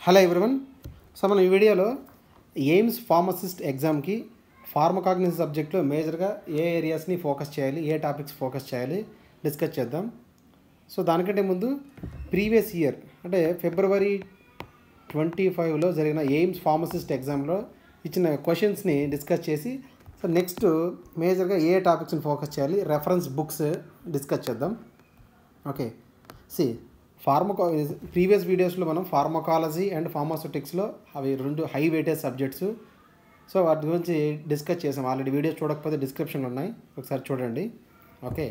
Hello everyone. So మనం ఈ వీడియోలో ఎయిమ్స్ ఫార్మసిస్ట్ ఎగ్జామ్కి ఫార్మకాగ్నిస్ సబ్జెక్ట్లో మేజర్గా ఏ ఏరియాస్ని ఫోకస్ చేయాలి, ఏ టాపిక్స్ ఫోకస్ చేయాలి డిస్కస్ చేద్దాం. సో దానికంటే ముందు ప్రీవియస్ ఇయర్ అంటే ఫిబ్రవరి 25లో జరిగిన ఎయిమ్స్ ఫార్మసిస్ట్ ఎగ్జామ్లో ఇచ్చిన క్వశ్చన్స్ని డిస్కస్ చేసి సో నెక్స్ట్ మేజర్గా ఏ టాపిక్స్ని ఫోకస్ చేయాలి రెఫరెన్స్ బుక్స్ డిస్కస్ చేద్దాం. ఓకే, ప్రీవియస్ వీడియోస్లో మనం ఫార్మకాలజీ అండ్ ఫార్మాస్యూటిక్స్లో అవి రెండు హై వెయిటేజ్ సబ్జెక్ట్స్. సో వాటి గురించి డిస్కస్ చేసాం. ఆల్రెడీ వీడియోస్ చూడకపోతే డిస్క్రిప్షన్లో ఉన్నాయి, ఒకసారి చూడండి. Okay,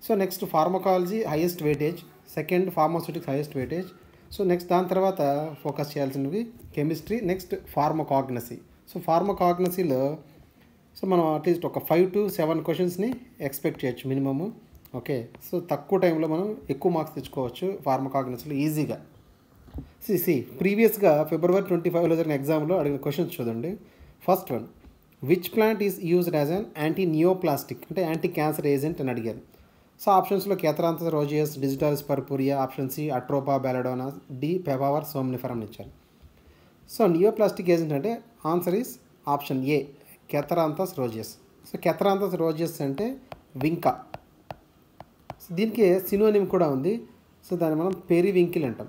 so next pharmacology highest weightage, second pharmaceutics highest weightage. So next దాని తర్వాత ఫోకస్ చేయాల్సినవి కెమిస్ట్రీ, నెక్స్ట్ ఫార్మకాగ్నసీ. సో ఫార్మకాగ్నసీలో సో మనం అట్లీస్ట్ ఒక 5 to 7 క్వశ్చన్స్ని ఎక్స్పెక్ట్ చేయొచ్చు మినిమము. ఓకే, సో తక్కువ టైంలో మనం ఎక్కువ మార్క్స్ తెచ్చుకోవచ్చు ఫార్మకాగ్నసీలో ఈజీగా. ప్రీవియస్గా ఫిబ్రవరి 25లో జరిగిన ఎగ్జామ్లో అడిగిన క్వశ్చన్స్ చూడండి. First one, which plant is used as an anti neoplastic అంటే యాంటీ క్యాన్సర్ ఏజెంట్ అని అడిగారు. సో ఆప్షన్స్లో Catharanthus roseus, Digitalis purpurea, option C Atropa belladonna, D Papaver somniferum ఇచ్చారు. సో నియోప్లాస్టిక్ ఏజెంట్ అంటే answer is option A Catharanthus roseus. So Catharanthus roseus అంటే vinca. దీనికి synonym కూడా ఉంది. సో దాన్ని మనం పెరివింకిల్ అంటాం.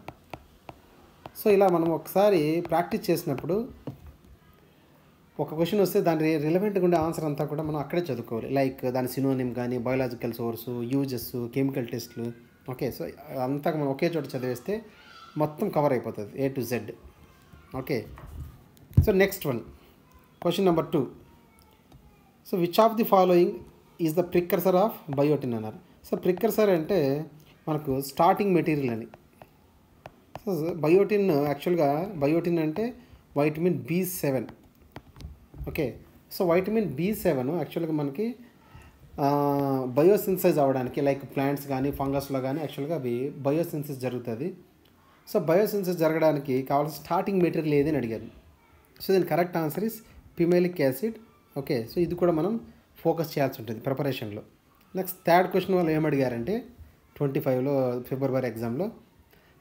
సో ఇలా మనం ఒకసారి ప్రాక్టీస్ చేసినప్పుడు ఒక క్వశ్చన్ వస్తే దాని రిలవెంట్గా ఉండే ఆన్సర్ అంతా కూడా మనం అక్కడే చదువుకోవాలి. లైక్ దాని సినోనిమ్ కానీ, బయోలాజికల్ సోర్సు, యూజెస్, కెమికల్ టెస్ట్లు. ఓకే, సో అంతా మనం ఒకే చోట చదివేస్తే మొత్తం కవర్ అయిపోతుంది A to Z. Okay, so next one, question number 2. So which of the following is the precursor of biotin అన్నారు. సో ప్రికర్సర్ అంటే మనకు స్టార్టింగ్ మెటీరియల్ అని. సో యాక్చువల్గా బయోటిన్ అంటే vitamin B7. Okay, so vitamin B7 యాక్చువల్గా మనకి బయోసిన్సైజ్ అవ్వడానికి like plants కానీ ఫంగస్లో కానీ యాక్చువల్గా అవి బయోసిన్సైజ్ జరుగుతుంది. సో బయోసిన్సైజ్ జరగడానికి కావాల్సిన స్టార్టింగ్ మెటీరియల్ ఏదని అడిగారు. సో దీని correct answer is pimelic acid. Okay, so ఇది కూడా మనం ఫోకస్ చేయాల్సి ఉంటుంది ప్రిపరేషన్లో. నెక్స్ట్ థర్డ్ క్వశ్చన్ వాళ్ళు ఏమడిగారంటే 25లో ఫిబ్రవరి ఎగ్జామ్లో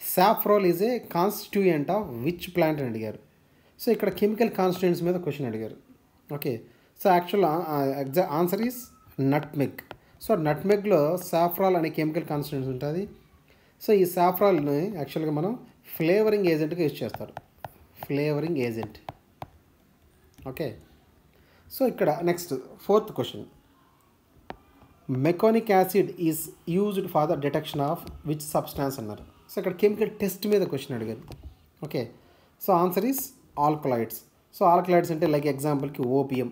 safrole is a constituent of which plant అని అడిగారు. సో ఇక్కడ కెమికల్ కాన్స్టిట్యూయెంట్స్ మీద క్వశ్చన్ అడిగారు. Okay, so actual answer is nutmeg. So నట్మెగ్లో సాఫ్రాల్ అనే కెమికల్ కాన్స్టిట్యూయెంట్స్ ఉంటుంది. సో ఈ సాఫ్రాల్ని యాక్చువల్గా మనం ఫ్లేవరింగ్ ఏజెంట్గా యూజ్ చేస్తారు, ఫ్లేవరింగ్ ఏజెంట్. ఓకే, సో ఇక్కడ next fourth question, mechanic acid is used for the detection of which substance అన్నారు. సో ఇక్కడ కెమికల్ టెస్ట్ మీద క్వశ్చన్ అడిగారు. Okay, so answer is alkaloids. So alkaloids అంటే లైక్ ఎగ్జాంపుల్కి opium.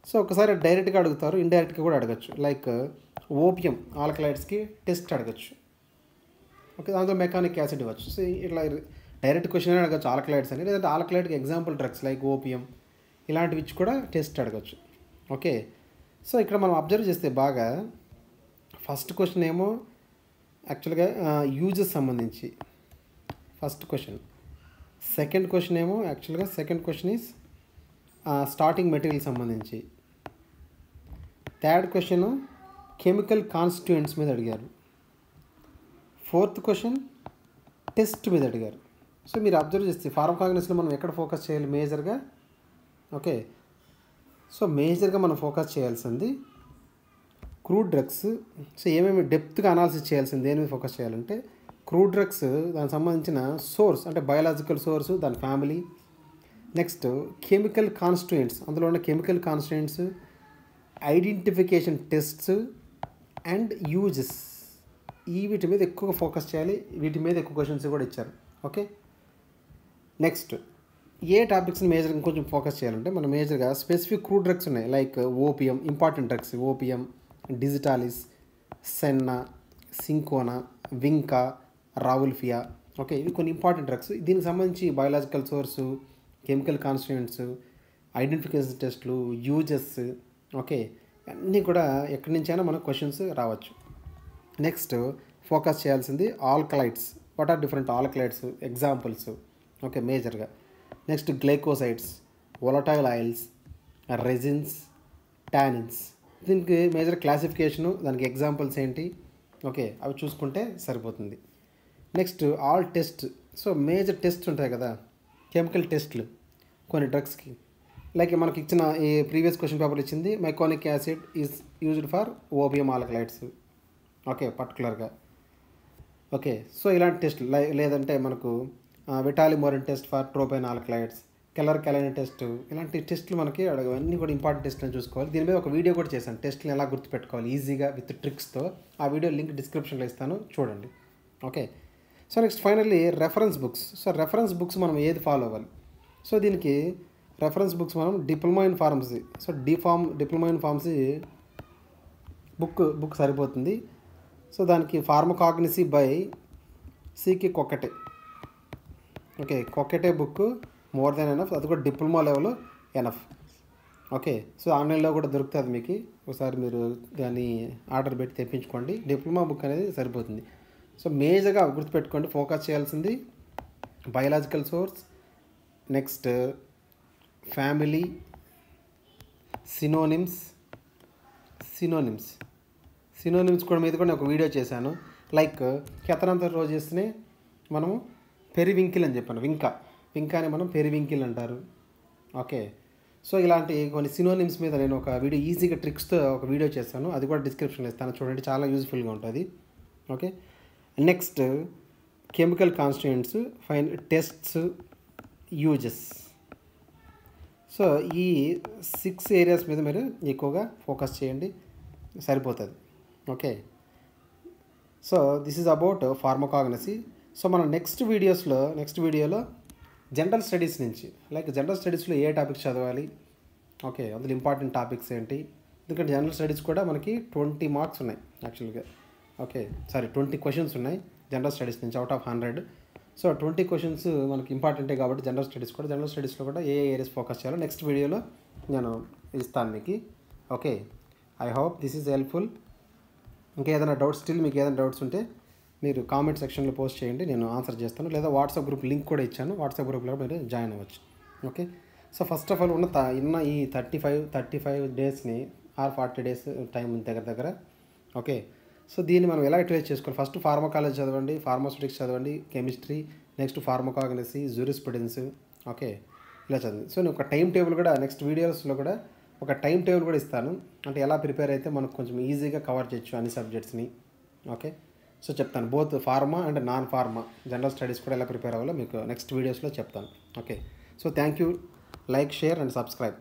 So ఒకసారి డైరెక్ట్గా అడుగుతారు, ఇండైరెక్ట్గా కూడా అడగచ్చు. లైక్ ఓపియం ఆల్కలాయిడ్స్కి టెస్ట్ అడగచ్చు. ఓకే, దాంతో మెకానిక్ యాసిడ్ ఇవ్వచ్చు. సో ఇట్లా డైరెక్ట్ క్వశ్చన్ అడగచ్చు ఆల్కలాయిడ్స్ అని, లేదంటే ఆల్కలాయిడ్కి ఎగ్జాంపుల్ డ్రగ్స్ లైక్ ఓపియం ఇలాంటివి ఇచ్చి కూడా టెస్ట్ అడగచ్చు. ఓకే, సో ఇక్కడ మనం అబ్జర్వ్ చేస్తే బాగా ఫస్ట్ క్వశ్చన్ ఏమో యాక్చువల్గా యూజెస్ సంబంధించి ఫస్ట్ క్వశ్చన్, సెకండ్ క్వశ్చన్ ఏమో యాక్చువల్గా second question is starting material సంబంధించి, థర్డ్ క్వశ్చన్ కెమికల్ కాన్స్టిట్యూయెంట్స్ మీద అడిగారు, ఫోర్త్ క్వశ్చన్ టెస్ట్ మీద అడిగారు. సో మీరు అబ్జర్వ్ చేస్తే ఫార్మకాగ్నసీలో మనం ఎక్కడ ఫోకస్ చేయాలి మేజర్గా. ఓకే, సో మేజర్గా మనం ఫోకస్ చేయాల్సింది క్రూడ్ డ్రగ్స్. సో ఏమేమి డెప్త్గా అనాలిసిస్ చేయాల్సింది దేని మీద ఫోకస్ చేయాలంటే క్రూడ్ డ్రగ్స్, దానికి సంబంధించిన సోర్స్ అంటే బయోలాజికల్ సోర్స్, దాని ఫ్యామిలీ, నెక్స్ట్ కెమికల్ కాన్స్టిట్యూయెంట్స్, అందులో ఉన్న chemical constituents, identification tests and uses, వీటి మీద ఎక్కువగా ఫోకస్ చేయాలి. వీటి మీద ఎక్కువ క్వశ్చన్స్ కూడా ఇచ్చారు. ఓకే, నెక్స్ట్ ఏ టాపిక్స్ని మేజర్గా ఇంకొంచెం ఫోకస్ చేయాలంటే మనం మేజర్గా స్పెసిఫిక్ క్రూడ్ డ్రగ్స్ ఉన్నాయి like opium, important drugs opium, digitalis, senna, cinchona, vinca, rauwolfia. Okay, ఇవి కొన్ని ఇంపార్టెంట్ డ్రగ్స్. దీనికి సంబంధించి biological source, chemical constituents, identification టెస్ట్లు, యూజెస్. ఓకే, అన్నీ కూడా ఎక్కడి నుంచైనా మనకు క్వశ్చన్స్ రావచ్చు. నెక్స్ట్ ఫోకస్ చేయాల్సింది alkaloids. What are different alkaloids examples. Okay, మేజర్గా next glycosides, volatile oils, resins, tannins. దీనికి మేజర్ క్లాసిఫికేషను, దానికి ఎగ్జాంపుల్స్ ఏంటి, ఓకే అవి చూసుకుంటే సరిపోతుంది. Next all test. So major test ఉంటాయి కదా, కెమికల్ టెస్ట్లు కొన్ని డ్రగ్స్కి. లైక్ మనకి ఇచ్చిన ఈ ప్రీవియస్ క్వశ్చన్ పేపర్ ఇచ్చింది meconic acid is used for opium alkaloids. Okay, పర్టికులర్గా. ఓకే, సో ఇలాంటి టెస్ట్లు లేదంటే మనకు Vitali Morin test for tropane alkaloids, Keller Kiliani test, ఇలాంటి టెస్ట్లు మనకి అన్నీ కూడా ఇంపార్టెంట్ టెస్ట్లు అని చూసుకోవాలి. దీని మీద ఒక వీడియో కూడా చేశాను, టెస్ట్లు ఎలా గుర్తుపెట్టుకోవాలి ఈజీగా విత్ ట్రిక్స్తో. ఆ వీడియో లింక్ డిస్క్రిప్షన్లో ఇస్తాను, చూడండి. Okay, so next finally reference books. So reference books మనం ఏది ఫాలో అవ్వాలి? సో దీనికి రెఫరెన్స్ బుక్స్ మనం diploma in pharmacy, so diploma in pharmacy book సరిపోతుంది. సో దానికి pharmacognosy by C K Kokate. Okay, Kokate book more than enough, అది కూడా diploma level enough. Okay, so ఆన్లైన్లో కూడా దొరుకుతుంది మీకు, ఒకసారి మీరు దాన్ని ఆర్డర్ పెట్టి తెప్పించుకోండి. డిప్లొమా బుక్ అనేది సరిపోతుంది. సో మేజర్గా గుర్తుపెట్టుకోండి, ఫోకస్ చేయాల్సింది biological source, next family, synonyms కూడా మీద కూడా నేను ఒక వీడియో చేశాను. లైక్ కెతనంతర్ రోజెస్ని మనము పెరివింకిల్ అని చెప్పాను, వింకాని మనం పెరివింకిల్ అంటారు. ఓకే, సో ఇలాంటి కొన్ని సినోనిమ్స్ మీద నేను ఒక వీడియో ఈజీగా ట్రిక్స్తో ఒక వీడియో చేశాను, అది కూడా డిస్క్రిప్షన్లో ఇస్తాను, చూడండి, చాలా యూజ్ఫుల్గా ఉంటుంది. Okay, next chemical constituents, tests, uses. So ఈ 6 ఏరియాస్ మీద మీరు ఎక్కువగా ఫోకస్ చేయండి, సరిపోతుంది. Okay, so this is about pharmacognosy. So మనం నెక్స్ట్ వీడియోలో జనరల్ స్టడీస్ నుంచి, లైక్ జనరల్ స్టడీస్లో ఏ టాపిక్స్ చదవాలి, ఓకే, అందులో ఇంపార్టెంట్ టాపిక్స్ ఏంటి, ఎందుకంటే జనరల్ స్టడీస్ కూడా మనకి 20 మార్క్స్ ఉన్నాయి యాక్చువల్గా. ఓకే, 20 క్వశ్చన్స్ ఉన్నాయి జనరల్ స్టడీస్ నుంచి అవుట్ ఆఫ్ 100. సో 20 క్వశ్చన్స్ మనకి ఇంపార్టెంటే కాబట్టి జనరల్ స్టడీస్లో కూడా ఏ ఏరియాస్ ఫోకస్ చేయాలో నెక్స్ట్ వీడియోలో నేను ఇస్తాను మీకు. Okay, I hope this is helpful. ఇంకా ఏదైనా మీకు ఏదైనా డౌట్స్ ఉంటే మీరు కామెంట్ సెక్షన్లో పోస్ట్ చేయండి, నేను ఆన్సర్ చేస్తాను. లేదా వాట్సాప్ గ్రూప్ లింక్ కూడా ఇచ్చాను, వాట్సాప్ గ్రూప్లో మీరు జాయిన్ అవ్వచ్చు. Okay, so first of all ఉన్న ఈ 35 డేస్ని ఆర్ 40 డేస్ టైం దగ్గర. ఓకే, సో దీన్ని మనం ఎలా యూటిలైజ్ చేసుకోవాలి? ఫస్ట్ ఫార్మకాలజీ చదవండి, ఫార్మాస్యూటిక్స్ చదవండి, chemistry, next pharmacognosy, jurisprudence. Okay, ఇలా చదవండి. సో నేను ఒక టైం టేబుల్ కూడా నెక్స్ట్ వీడియోస్లో కూడా ఒక టైం టేబుల్ కూడా ఇస్తాను, అంటే ఎలా ప్రిపేర్ అయితే మనకు కొంచెం ఈజీగా కవర్ చేయొచ్చు అన్ని సబ్జెక్ట్స్ని. ఓకే, సో చెప్తాను both pharma and non pharma general studies కూడా ఎలా ప్రిపేర్ అవ్వాలో మీకు నెక్స్ట్ వీడియోస్లో చెప్తాను. Okay, so thank you, like, share and subscribe.